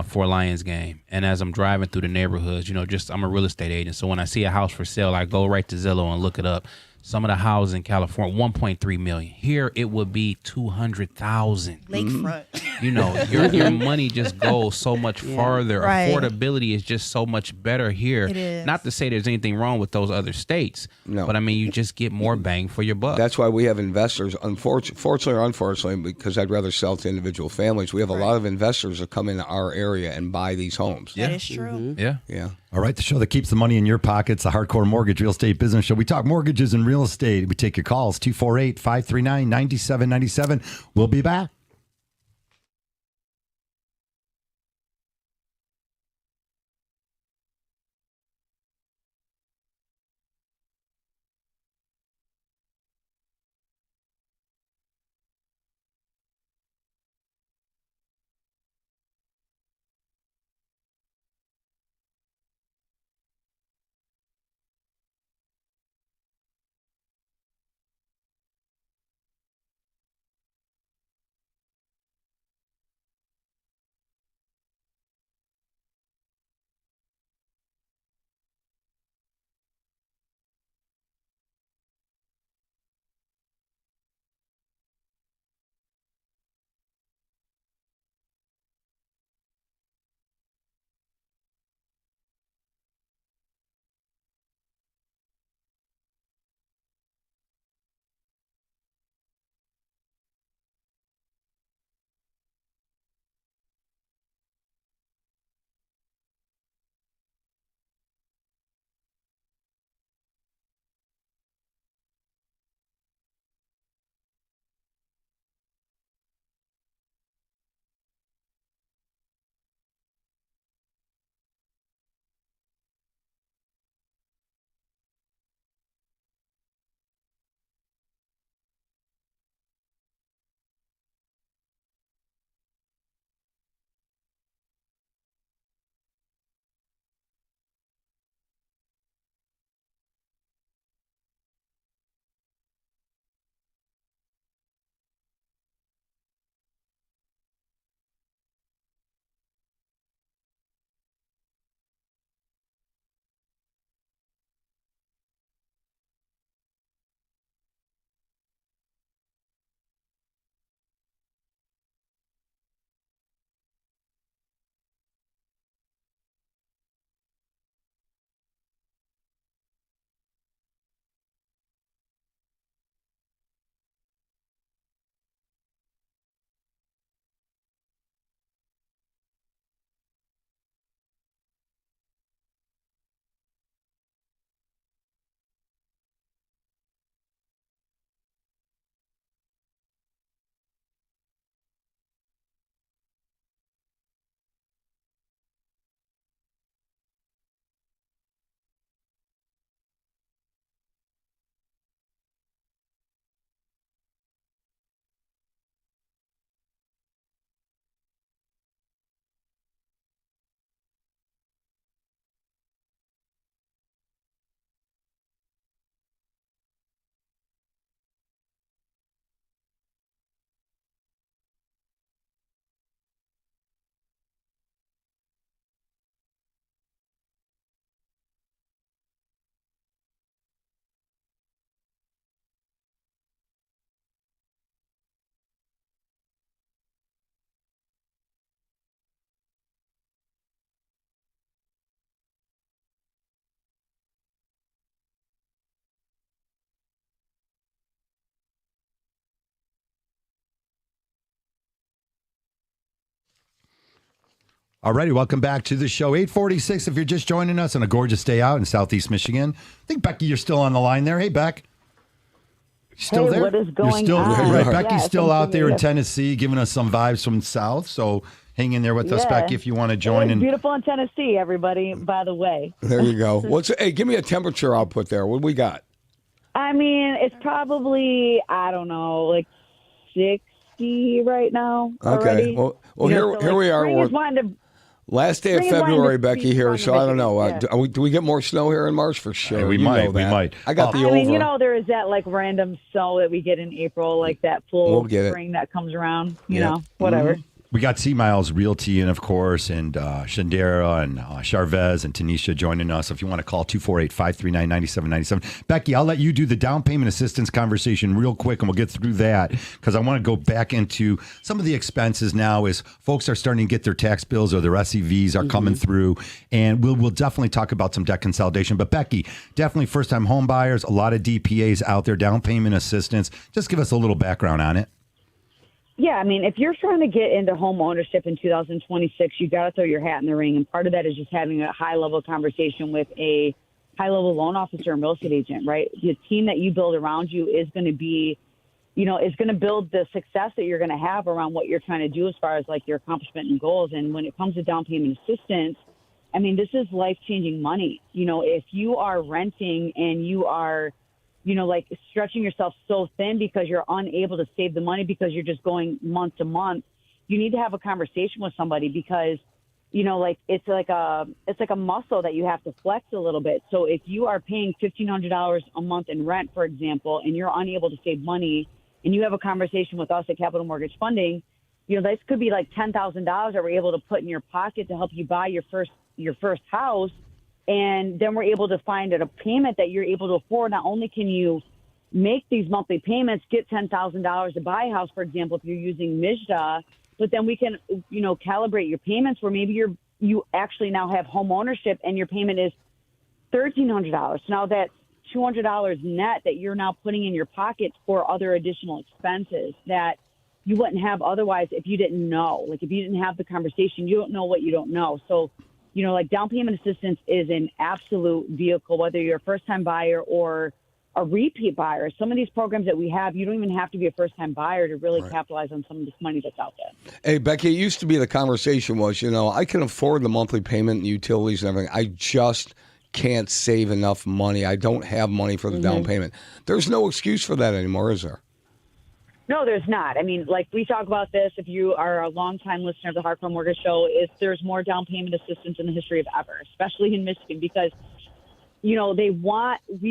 for a Lions game. And as I'm driving through the neighborhoods, I'm a real estate agent. So when I see a house for sale, I go right to Zillow and look it up. Some of the houses in California, 1.3 million. Here it would be 200,000. Lakefront. Your money just goes so much farther. Right. Affordability is just so much better here. It is. Not to say there's anything wrong with those other states, No. but I mean, you just get more bang for your buck. That's why we have investors, fortunately or unfortunately, because I'd rather sell to individual families. We have a lot of investors that come into our area and buy these homes. That is true. Yeah. Yeah. All right, the show that keeps the money in your pockets, the Hardcore Mortgage Real Estate Business Show. We talk mortgages and real estate. We take your calls, 248-539-9797. We'll be back. All righty, welcome back to the show. 8:46 if you're just joining us on a gorgeous day out in Southeast Michigan. I think, Becky, you're still on the line there. Hey, Beck. Still Hey, there? what is going you're still, on? Right, Yeah, Becky's still out there in yes. Tennessee giving us some vibes from the South. So hang in there with us, Yeah. Becky, if you want to join. It's beautiful in Tennessee, everybody, by the way. There you go. Hey, give me a temperature output there. What do we got? I mean, it's probably, I don't know, like 60 right now already. Okay. Well, You know, here we are. spring We're is wanting to- last day of spring is wanting February, to Becky, be here. fun So I don't know. yeah. Do we get more snow here in March? For sure. we You might, know we that. might. I got the I over. mean, you know, there is that like random snow that we get in April, like that full We'll get it. spring that comes around, you Yeah. know, whatever. We got C Miles Realty and, of course, and Shandera and Charvez and Tanisha joining us. If you want to call 248-539-9797. Becky, I'll let you do the down payment assistance conversation real quick, and we'll get through that because I want to go back into some of the expenses now as folks are starting to get their tax bills or their SEVs are coming through, and we'll definitely talk about some debt consolidation. But Becky, definitely first-time home buyers, a lot of DPAs out there, down payment assistance. Just give us a little background on it. Yeah, I mean, if you're trying to get into home ownership in 2026, you got to throw your hat in the ring. And part of that is just having a high-level conversation with a high-level loan officer and real estate agent, right? The team that you build around you is going to be, you know, is going to build the success that you're going to have around what you're trying to do as far as like your accomplishment and goals. And when it comes to down payment assistance, I mean, this is life-changing money. You know, if you are renting and you are, you know, like stretching yourself so thin because you're unable to save the money because you're just going month to month, you need to have a conversation with somebody because, you know, like it's like a muscle that you have to flex a little bit. So if you are paying $1,500 a month in rent, for example, and you're unable to save money and you have a conversation with us at Capital Mortgage Funding, you know, this could be like $10,000 that we're able to put in your pocket to help you buy your first house. And then we're able to find a payment that you're able to afford. Not only can you make these monthly payments, get $10,000 to buy a house, for example, if you're using MIJDA, but then we can, you know, calibrate your payments where maybe you actually now have home ownership and your payment is $1,300. Now that's $200 net that you're now putting in your pocket for other additional expenses that you wouldn't have otherwise if you didn't know. Like if you didn't have the conversation, you don't know what you don't know. So, you know, like down payment assistance is an absolute vehicle, whether you're a first-time buyer or a repeat buyer. Some of these programs that we have, you don't even have to be a first-time buyer to really capitalize on some of this money that's out there. Hey, Becky, it used to be the conversation was, you know, I can afford the monthly payment and utilities and everything. I just can't save enough money. I don't have money for the down payment. There's no excuse for that anymore, is there? No, there's not. I mean, like we talk about this, if you are a longtime listener of the Hardcore Mortgage Show, is there's more down payment assistance in the history of ever, especially in Michigan, because, you know, we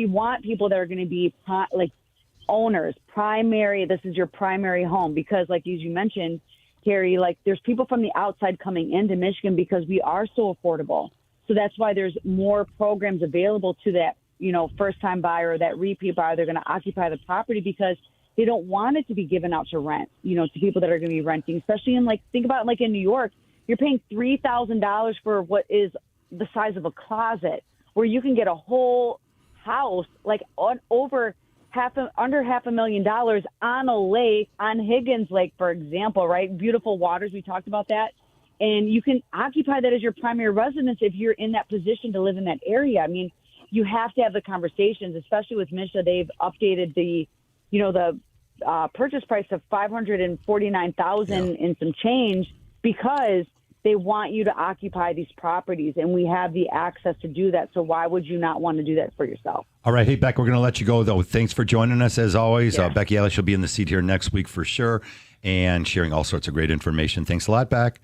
want people that are going to be like owners, primary. This is your primary home because, like as you mentioned, Carrie, like there's people from the outside coming into Michigan because we are so affordable. So that's why there's more programs available to that, you know, first time buyer or that repeat buyer. They're going to occupy the property because they don't want it to be given out to rent, you know, to people that are going to be renting, especially in think about like in New York, you're paying $3,000 for what is the size of a closet where you can get a whole house, like under $500,000 on a lake, on Higgins Lake, for example, right? Beautiful waters. We talked about that. And you can occupy that as your primary residence if you're in that position to live in that area. I mean, you have to have the conversations, especially with MIJDA. They've updated the purchase price of $549,000 and some change because they want you to occupy these properties, and we have the access to do that. So why would you not want to do that for yourself? All right. Hey, Beck, we're going to let you go, though. Thanks for joining us, as always. Becky Ellis will be in the seat here next week for sure and sharing all sorts of great information. Thanks a lot, Beck.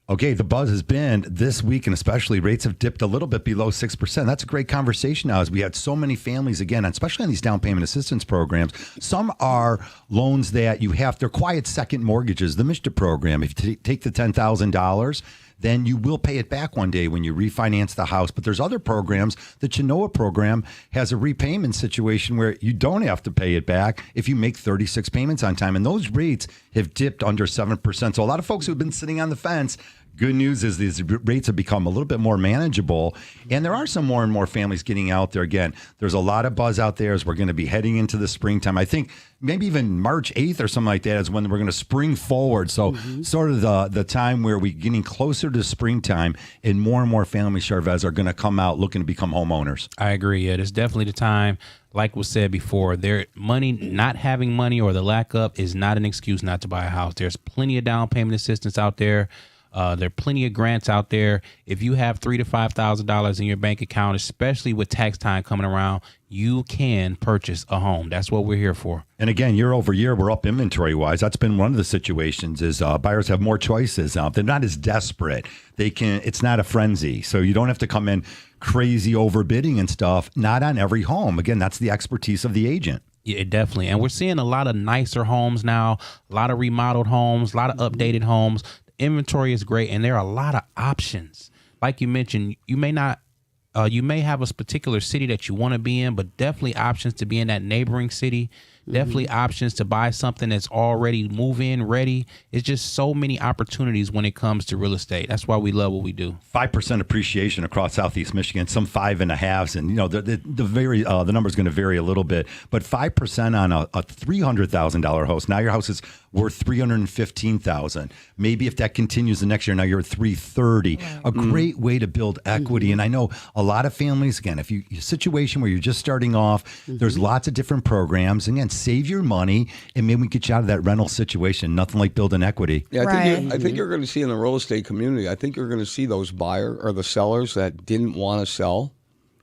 Okay, the buzz has been this week, and especially rates have dipped a little bit below 6%. That's a great conversation now as we had so many families, again, especially on these down payment assistance programs. Some are loans that you have, they're quiet second mortgages, the MIJDA program. If you take the $10,000, then you will pay it back one day when you refinance the house. But there's other programs. The Chenoa program has a repayment situation where you don't have to pay it back if you make 36 payments on time. And those rates have dipped under 7%. So a lot of folks who've been sitting on the fence Good news is these rates have become a little bit more manageable, and there are some more and more families getting out there. Again, there's a lot of buzz out there as we're going to be heading into the springtime. I think maybe even March 8th or something like that is when we're going to spring forward. So sort of the time where we're getting closer to springtime, and more families, Charvez, are going to come out looking to become homeowners. I agree. Yeah, it's definitely the time. Like was said before, not having money or the lack of is not an excuse not to buy a house. There's plenty of down payment assistance out there. There are plenty of grants out there. If you have $3,000 to $5,000 in your bank account, especially with tax time coming around, you can purchase a home. That's what we're here for. And again, year over year, we're up inventory wise. That's been one of the situations is buyers have more choices now. They're not as desperate. It's not a frenzy. So you don't have to come in crazy overbidding and stuff. Not on every home. Again, that's the expertise of the agent. Yeah, definitely. And we're seeing a lot of nicer homes now, a lot of remodeled homes, a lot of updated homes. Inventory is great, and there are a lot of options. Like you mentioned, you may have a particular city that you want to be in, but definitely options to be in that neighboring city. Definitely options to buy something that's already move-in ready. It's just so many opportunities when it comes to real estate. That's why we love what we do. 5% appreciation across Southeast Michigan, some 5.5s, and the number is going to vary a little bit. But 5% on a $300,000 house. Now your house is worth $315,000. Maybe if that continues the next year, now you're at $330,000. Right. A great way to build equity. And I know a lot of families. Again, if you're a situation where you're just starting off, there's lots of different programs. And again, save your money and maybe we get you out of that rental situation. Nothing like building equity. Yeah, I think you're going to see in the real estate community, I think you're going to see those buyers or the sellers that didn't want to sell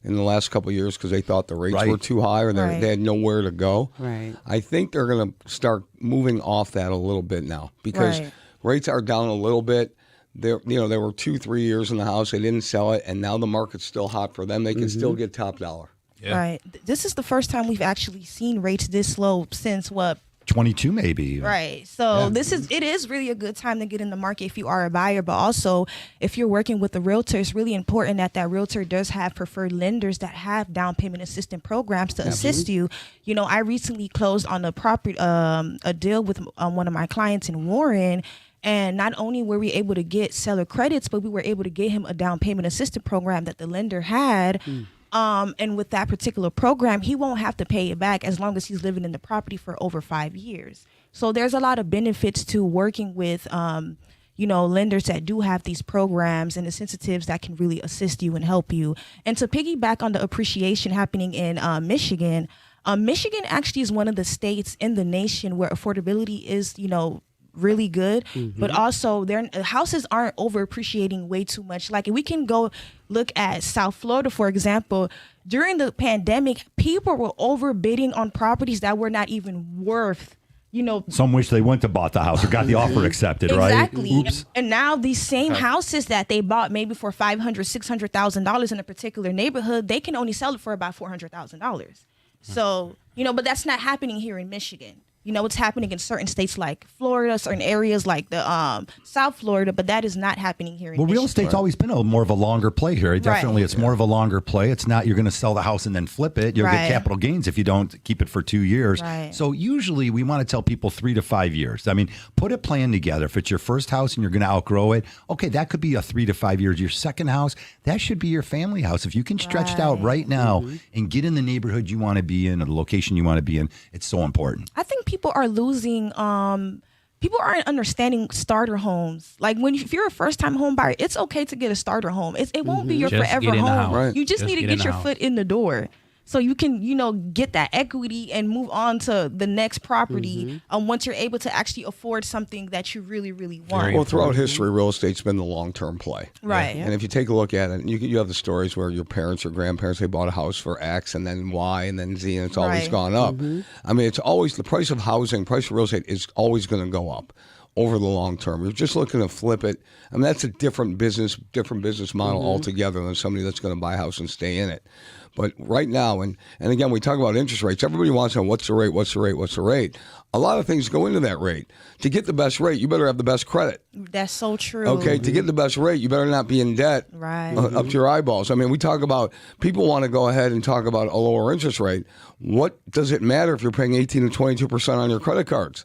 in the last couple of years because they thought the rates were too high or they had nowhere to go. Right. I think they're going to start moving off that a little bit now because rates are down a little bit. They were 2-3 years in the house. They didn't sell it, and now the market's still hot for them. They can still get top dollar. Yeah. Right. This is the first time we've actually seen rates this low since what? 22 maybe. Right. So it is really a good time to get in the market if you are a buyer, but also if you're working with a realtor, it's really important that realtor does have preferred lenders that have down payment assistance programs to assist you. You know, I recently closed on a deal with one of my clients in Warren. And not only were we able to get seller credits, but we were able to get him a down payment assistance program that the lender had. And with that particular program, he won't have to pay it back as long as he's living in the property for over 5 years. So there's a lot of benefits to working with, lenders that do have these programs and the sensitives that can really assist you and help you. And to piggyback on the appreciation happening in Michigan, Michigan actually is one of the states in the nation where affordability is, really good, but also their houses aren't over appreciating way too much. Like we can go look at South Florida, for example. During the pandemic, people were overbidding on properties that were not even worth, Some wish they wouldn't have bought the house or got the offer accepted, exactly. Right? Oops. And now these same houses that they bought maybe for $500,000, $600,000 in a particular neighborhood, they can only sell it for about $400,000. So, but that's not happening here in Michigan. It's happening in certain states like Florida, certain areas like the South Florida, but that is not happening here in Michigan. Real estate's always been more of a longer play here. Definitely, it's more of a longer play. It's not you're going to sell the house and then flip it. You'll get capital gains if you don't keep it for 2 years. Right. So usually we want to tell people 3 to 5 years. I mean, put a plan together. If it's your first house and you're going to outgrow it, okay, that could be a 3 to 5 years. Your second house, that should be your family house. If you can stretch it out right now and get in the neighborhood you want to be in or the location you want to be in, it's so important. I think people are losing. People aren't understanding starter homes. Like if you're a first-time home buyer, it's okay to get a starter home. It won't be your Just forever get in the home. house. Right. You just need to get your foot in the door. So you can, get that equity and move on to the next property once you're able to actually afford something that you really, really want. Well, throughout history, real estate's been the long-term play. Right. And if you take a look at it, you have the stories where your parents or grandparents, they bought a house for X and then Y and then Z, and it's always gone up. I mean, it's always the price of housing, price of real estate is always going to go up over the long term. You're just looking to flip it. I mean, that's a different business model altogether than somebody that's going to buy a house and stay in it. But right now, and again, we talk about interest rates. Everybody wants to know what's the rate, what's the rate, what's the rate. A lot of things go into that rate. To get the best rate, you better have the best credit. That's so true. Okay, to get the best rate, you better not be in debt up to your eyeballs. I mean, we talk about, people want to go ahead and talk about a lower interest rate. What does it matter if you're paying 18 to 22% on your credit cards?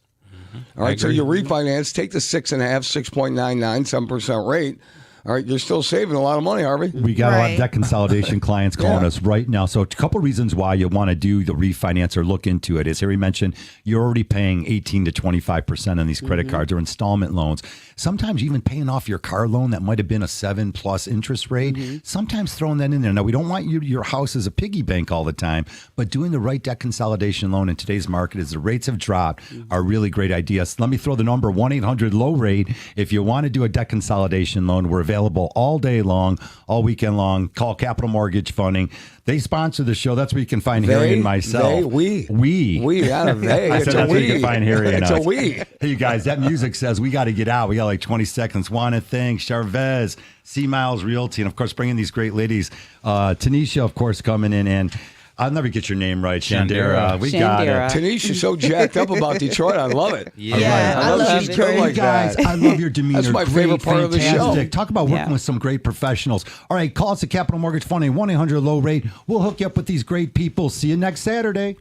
All right, so you refinance, take the 6.5, 6.99, 7% rate. All right, you're still saving a lot of money, Harvey. We got a lot of Right. debt consolidation clients calling Yeah. us right now. So a couple reasons why you want to do the refinance or look into it. As Harry mentioned, you're already paying 18 to 25% on these credit cards or installment loans. Sometimes even paying off your car loan that might have been a 7+ interest rate. Sometimes throwing that in there. Now, we don't want your house as a piggy bank all the time, but doing the right debt consolidation loan in today's market as the rates have dropped are really great ideas. Let me throw the number 1-800-LOW-RATE. If you want to do a debt consolidation loan, we're available all day long, all weekend long. Call Capital Mortgage Funding. They sponsor the show. That's where you can find Harry and myself. We, yeah, they. I It's said a that's where you we. can find Harry and It's us. a we. Hey, you guys, that music says we got to get out. We got like 20 seconds. Want to thank Charvez, C Miles Realty, and of course, bringing these great ladies. Tanisha, of course, coming in, and I'll never get your name right, Shandera. We got it. Shandera. Tanisha's so jacked up about Detroit. I love it. Yeah, I love she's it. good like guys, that. I love your demeanor. That's my Great, favorite part of the show. fantastic. Talk about working Yeah. with some great professionals. All right, call us at Capital Mortgage Funding, 1-800-LOW-RATE. We'll hook you up with these great people. See you next Saturday.